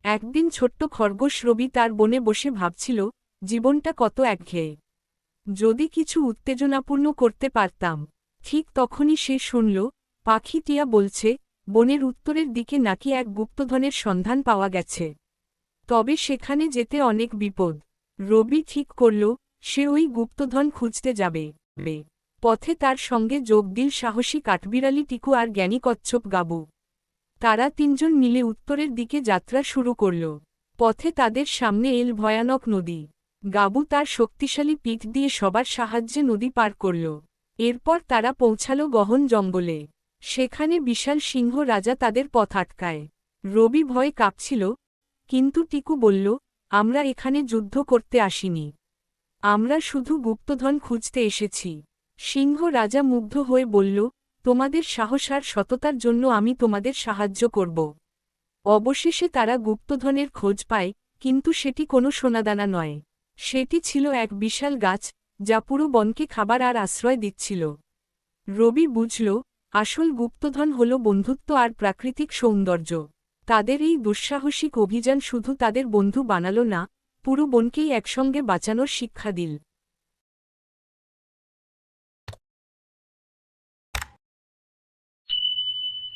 একদিন ছোট্ট খরগোশ রবি তার বনে বসে ভাবছিল, জীবনটা কত একঘেয়ে। যদি কিছু উত্তেজনাপূর্ণ করতে পারতাম। ঠিক তখনই সে শুনল, পাখি টিয়া বলছে, বনের উত্তরের দিকে নাকি এক গুপ্তধনের সন্ধান পাওয়া গেছে। তবে সেখানে যেতে অনেক বিপদ। রবি ঠিক করল, সে ওই গুপ্তধন খুঁজতে যাবে। পথে তার সঙ্গে যোগ দিল সাহসী কাঠবিড়ালি টিকু আর জ্ঞানী কচ্ছপ গাবু। তারা তিনজন মিলে উত্তরের দিকে যাত্রা শুরু করল। পথে তাদের সামনে এল ভয়ানক নদী। গাবু তার শক্তিশালী পিঠ দিয়ে সবার সাহায্যে নদী পার করল। এরপর তারা পৌঁছাল গহন জঙ্গলে। সেখানে বিশাল সিংহ রাজা তাদের পথ আটকায়। রবি ভয়ে কাঁপছিল, কিন্তু টিকু বলল, আমরা এখানে যুদ্ধ করতে আসিনি। আমরা শুধু গুপ্তধন খুঁজতে এসেছি। সিংহ রাজা মুগ্ধ হয়ে বলল, তোমাদের সাহস আর সততার জন্য আমি তোমাদের সাহায্য করব। অবশেষে তারা গুপ্তধনের খোঁজ পায়, কিন্তু সেটি কোনো সোনাদানা নয়। সেটি ছিল এক বিশাল গাছ, যা পুরো বনকে খাবার আর আশ্রয় দিচ্ছিল। রবি বুঝল, আসল গুপ্তধন হল বন্ধুত্ব আর প্রাকৃতিক সৌন্দর্য। তাদের এই দুঃসাহসিক অভিযান শুধু তাদের বন্ধু বানালো না, পুরো বনকেই একসঙ্গে বাঁচানোর শিক্ষা দিল।